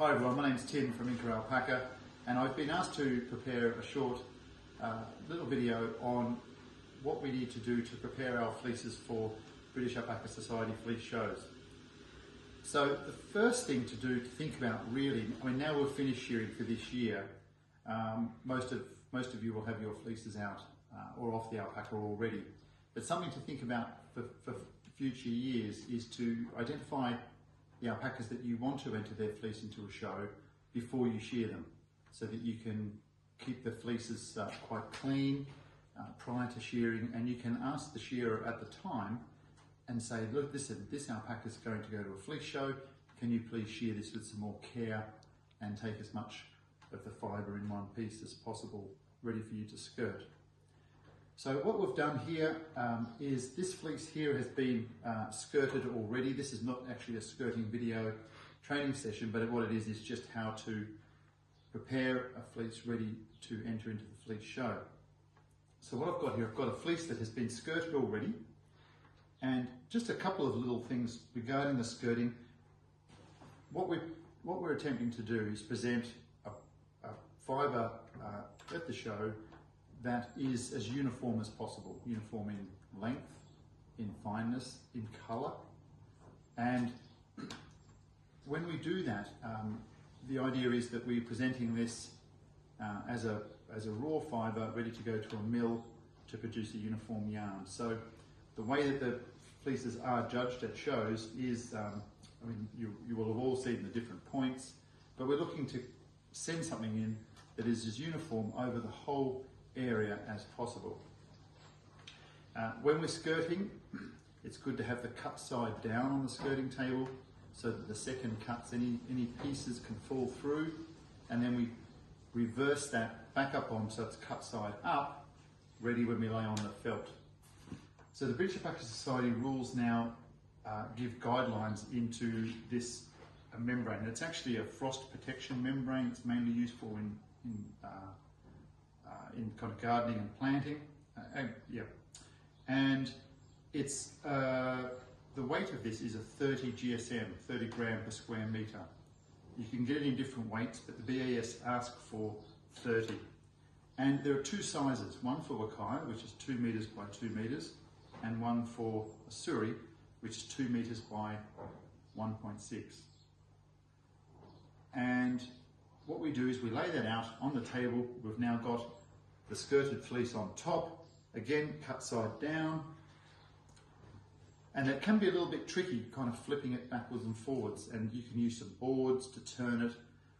Hi everyone, my name's Tim from Alpaca, and I've been asked to prepare a short little video on what we need to do to prepare our fleeces for British Alpaca Society fleece shows. So the first thing to do, to think about really, now we're finished shearing for this year. Most of you will have your fleeces out or off the alpaca already. But something to think about for future years is to identify the alpacas that you want to enter their fleece into a show before you shear them, so that you can keep the fleeces quite clean prior to shearing, and you can ask the shearer at the time and say, look, this alpaca is going to go to a fleece show, can you please shear this with some more care and take as much of the fibre in one piece as possible ready for you to skirt. So what we've done here is this fleece here has been skirted already. This is not actually a skirting video training session, but what it is just how to prepare a fleece ready to enter into the fleece show. So what I've got here, I've got a fleece that has been skirted already, and just a couple of little things regarding the skirting. What we're attempting to do is present a fibre at the show that is as uniform as possible, uniform in length, in fineness, in colour. And when we do that, the idea is that we're presenting this as a raw fibre ready to go to a mill to produce a uniform yarn. So the way that the fleeces are judged at shows is, you will have all seen the different points, but we're looking to send something in that is as uniform over the whole area as possible. When we're skirting, it's good to have the cut side down on the skirting table so that the second cuts, any pieces can fall through, and then we reverse that back up on so it's cut side up, ready when we lay on the felt. So the British Alpaca Society rules now give guidelines into this membrane. It's actually a frost protection membrane. It's mainly useful in kind of gardening and planting, and it's the weight of this is a 30 GSM, 30 gram per square metre. You can get it in different weights, but the BAS ask for 30. And there are two sizes, one for Wakai, which is 2 metres by 2 metres, and one for Asuri, which is 2 metres by 1.6. And what we do is we lay that out on the table. We've now got the skirted fleece on top, again cut side down, and it can be a little bit tricky kind of flipping it backwards and forwards, and you can use some boards to turn it,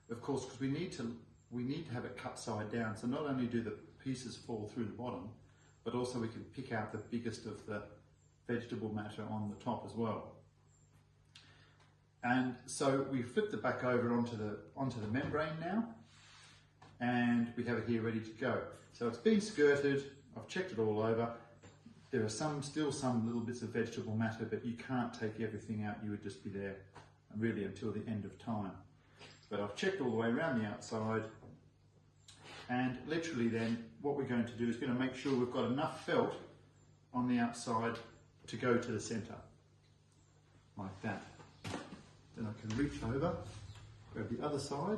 of course, because we need to have it cut side down, so not only do the pieces fall through the bottom, but also we can pick out the biggest of the vegetable matter on the top as well. And so we flip the back over onto the membrane now, and we have it here ready to go. So it's been skirted, I've checked it all over. There are still some little bits of vegetable matter, but you can't take everything out. You would just be there really until the end of time. But I've checked all the way around the outside, and literally then what we're going to do is going to make sure we've got enough felt on the outside to go to the centre, like that. Then I can reach over, grab the other side,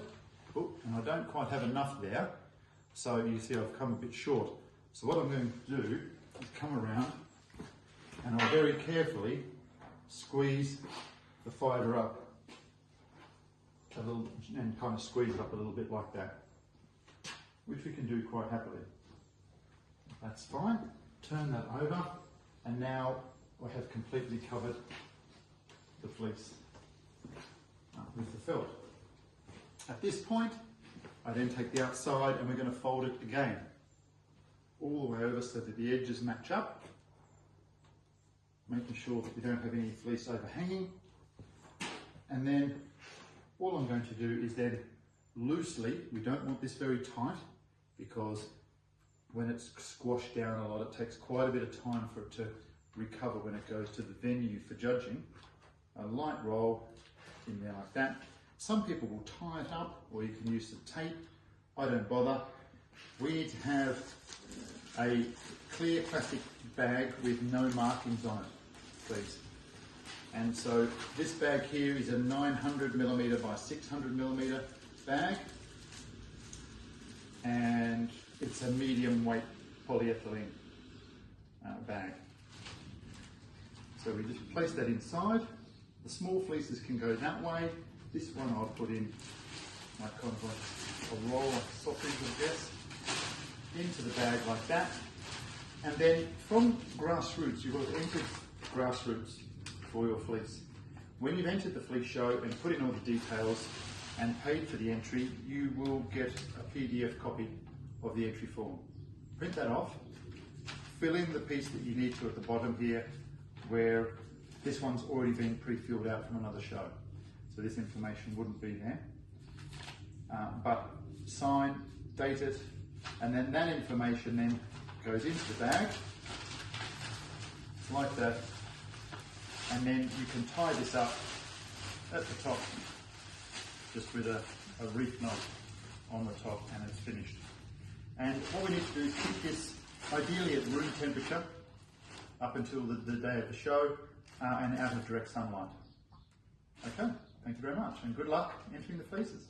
and I don't quite have enough there, so you see I've come a bit short. So what I'm going to do is come around, and I'll very carefully squeeze the fibre up a little, and kind of squeeze it up a little bit like that, which we can do quite happily. That's fine. Turn that over, and now I have completely covered the fleece with the felt. At this point, I then take the outside and we're going to fold it again, all the way over so that the edges match up, making sure that we don't have any fleece overhanging. And then all I'm going to do is then loosely, we don't want this very tight, because when it's squashed down a lot, it takes quite a bit of time for it to recover when it goes to the venue for judging. A light roll in there like that. Some people will tie it up, or you can use some tape. I don't bother. We need to have a clear plastic bag with no markings on it, please. And so this bag here is a 900mm by 600mm bag, and it's a medium weight polyethylene bag. So we just place that inside. The small fleeces can go that way. This one I'll put in like kind of like a roll, like a sausage, I guess, into the bag like that. And then from grassroots, you've got to enter grassroots for your fleece. When you've entered the fleece show and put in all the details and paid for the entry, you will get a PDF copy of the entry form. Print that off, fill in the piece that you need to at the bottom here, where this one's already been pre-filled out from another show. So this information wouldn't be there. But sign, date it, and then that information then goes into the bag, like that. And then you can tie this up at the top, just with a reef knot on the top, and it's finished. And what we need to do is keep this ideally at room temperature up until the day of the show and out of direct sunlight. Okay, thank you very much, and good luck entering the fleeces.